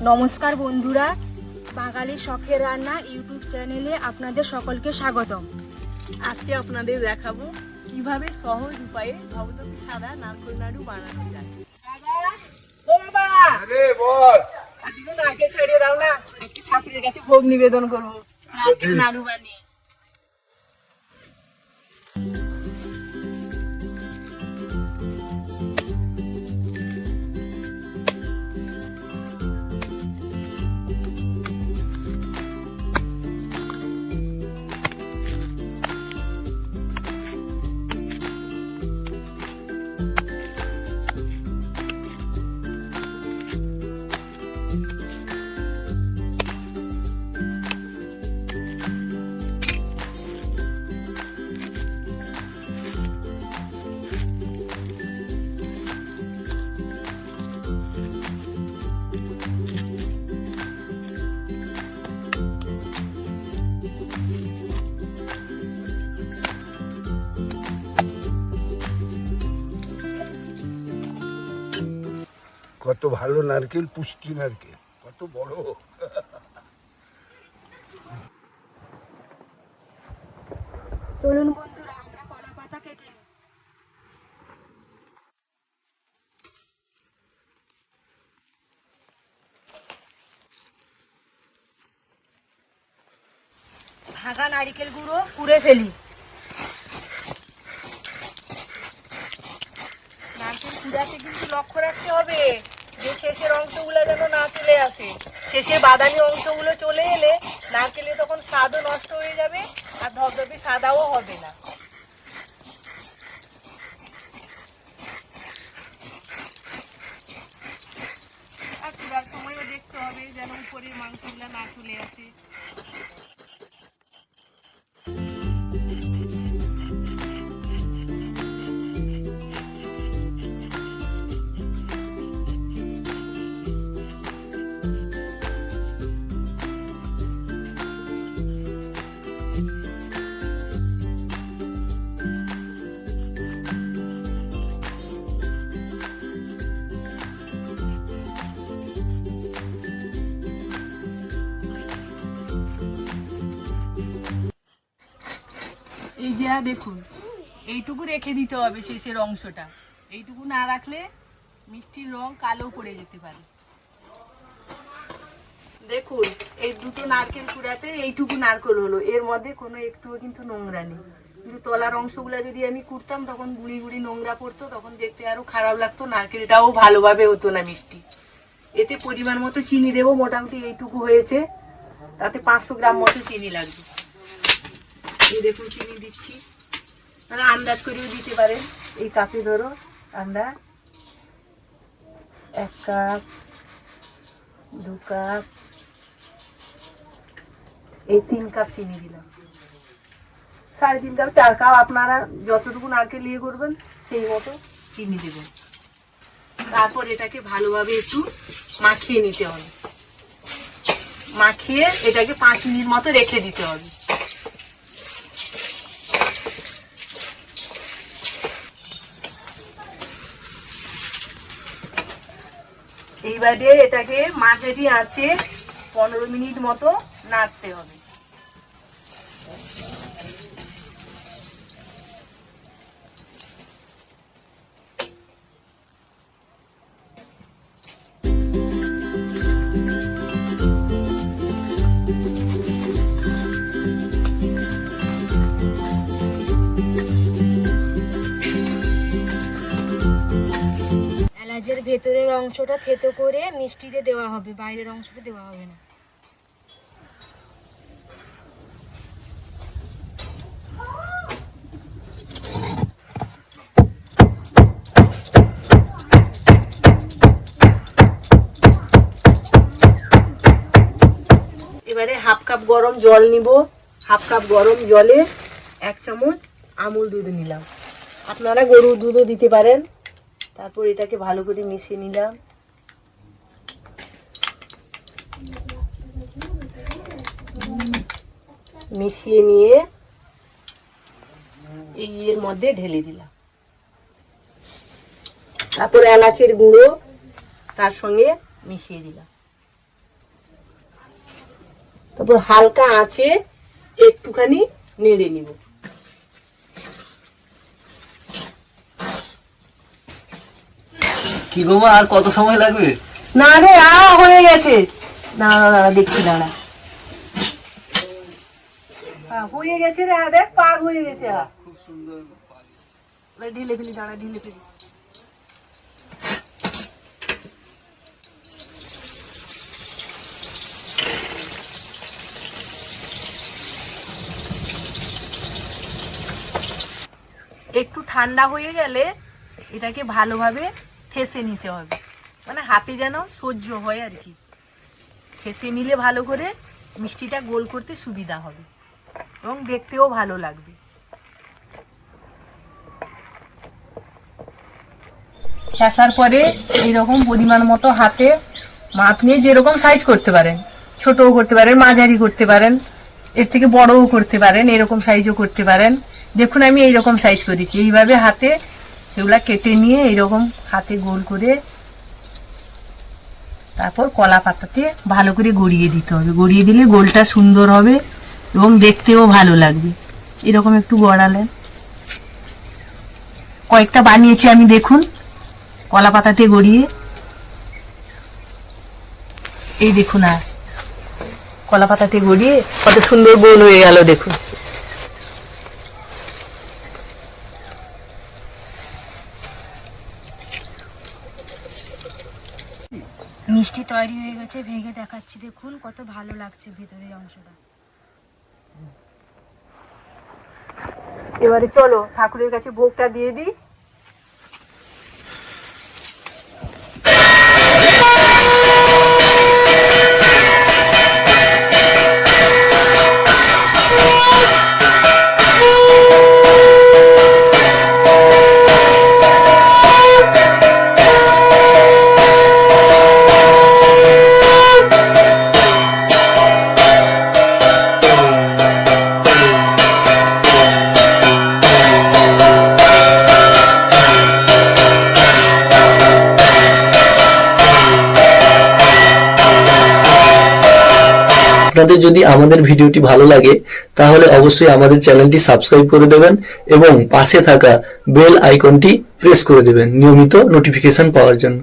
নমস্কার বন্ধুরা, বাঙালি শখের রান্না ইউটিউব চ্যানেলে আপনাদের সকলকে স্বাগতম। আজকে আপনাদের দেখাবো কিভাবে সহজ উপায়ে ধবধবে সাদা নারকেল নাড়ু বানানো যায়। আজকে নারকেল ছড়িয়ে দাও না, আজকে ঠাকুরের কাছে ভোগ নিবেদন করবো নারকেল নাড়ু বানিয়ে। কত ভালো নারকেল, পুষ্টি নারকেল, কত বড়। চলুন বন্ধুরা, আমরা কলা পাতা কেটে নিই। ভাঙা নারকেল গুঁড়ো কুড়ে ফেলি। নারকেল কুড়াতে কিন্তু লক্ষ্য রাখতে হবে যে শেষের অংশগুলো যেন না চলে আসে। শেষে বাদামি অংশগুলো চলে এলে নারকেলে তখন স্বাদও নষ্ট হয়ে যাবে আর ধবধবে সাদাও হবে না। আর কুড়ার সময়ও দেখতে হবে যেন উপরের মাংসগুলো না চলে আসে। এই যে দেখুন, এইটুকু রেখে দিতে হবে শেষের অংশটা। এইটুকু না রাখলে মিষ্টির রং কালো পড়ে যেতে পারে। দেখুন, এই দুটো নারকেল কুড়াতে এইটুকু নারকেল হলো, এর মধ্যে কোনো একটুও কিন্তু নোংরা নেই। কিন্তু তলার অংশগুলো যদি আমি কুড়তাম তখন গুঁড়ি গুঁড়ি নোংরা পড়তো, তখন দেখতে আরো খারাপ লাগতো, নারকেলটাও ভালোভাবে হতো না মিষ্টি। এতে পরিমাণ মতো চিনি দেবো, মোটামুটি এইটুকু হয়েছে, তাতে 500 গ্রাম মতো চিনি লাগবে। এই দেখুন চিনি দিচ্ছি, মানে আন্দাজ করেও দিতে পারেন। এই কাপে ধরো আমরা 1 কাপ, 2 কাপ, এই 3 কাপ চিনি দিলাম। 3.5 কাপ, 4 কাপ, আপনারা যতটুকু নারকেল ইয়ে করবেন সেই মতো চিনি দেবেন। তারপর এটাকে ভালোভাবে একটু মাখিয়ে নিতে হবে। মাখিয়ে এটাকে 5 মিনিট মতো রেখে দিতে হবে। এইবারে এটাকে মাঝারি আঁচে 15 মিনিট মতো নাড়তে হবে। এলাচের ভেতরের অংশটা থেতো করে মিষ্টিতে দেওয়া হবে, বাইরের অংশটা দেওয়া হবে না। এবারে 1/2 কাপ গরম জল নিব। 1/2 কাপ গরম জলে 1 চামচ আমুল দুধ নিলাম, আপনারা গরুর দুধও দিতে পারেন। তারপর এটাকে ভালো করে মিশিয়ে নিলাম। মিশিয়ে নিয়ে এর মধ্যে ঢেলে দিলাম। তারপর এলাচের গুঁড়ো তার সঙ্গে মিশিয়ে দিলাম। তারপর হালকা আঁচে একটুখানি নেড়ে নিব। কি গো মা, আর কত সময় লাগবে? না রে, হয়ে গেছে। দাঁড়া দাঁড়া দেখছি, দাঁড়া। হয়ে গেছে রে, দেখ পাক হয়ে গেছে। খুব সুন্দর। ঢিলে ফেলি, দাঁড়া ঢিলে ফেলি। একটু ঠান্ডা হয়ে গেলে এটাকে ভালোভাবে ঠেসে নিতে হবে, মানে হাতে যেন সহ্য হয় আর কি। ঠেসে নিলে ভালো করে মিষ্টিটা গোল করতে সুবিধা হবে এবং দেখতেও ভালো লাগবে। ঠেসার পরে এইরকম পরিমাণ মতো হাতে মাপ নিয়ে যেরকম সাইজ করতে পারেন, ছোটও করতে পারেন, মাঝারি করতে পারেন, এর থেকে বড়ও করতে পারেন, এরকম সাইজও করতে পারেন। দেখুন আমি এইরকম সাইজ করেছি। এইভাবে হাতে সেগুলা কেটে নিয়ে এইরকম হাতে গোল করে তারপর কলা পাতাতে ভালো করে গড়িয়ে দিতে হবে। গড়িয়ে দিলে গোলটা সুন্দর হবে এবং দেখতেও ভালো লাগবে। এরকম একটু গড়ালেন। কয়েকটা বানিয়েছি আমি, দেখুন কলা পাতাতে গড়িয়ে। এই দেখুন, আর কলা পাতাতে গড়িয়ে কত সুন্দর গোল হয়ে গেল দেখুন। মিষ্টি তৈরি হয়ে গেছে, ভেঙে দেখাচ্ছি, দেখুন কত ভালো লাগছে ভেতরের অংশটা। এবারে চলো ঠাকুরের কাছে ভোগটা দিয়ে দিই। আপনাদের যদি আমাদের ভিডিওটি ভালো লাগে তাহলে অবশ্যই আমাদের চ্যানেলটি সাবস্ক্রাইব করে দেবেন এবং পাশে থাকা বেল আইকনটি প্রেস করে দেবেন নিয়মিত নোটিফিকেশন পাওয়ার জন্য।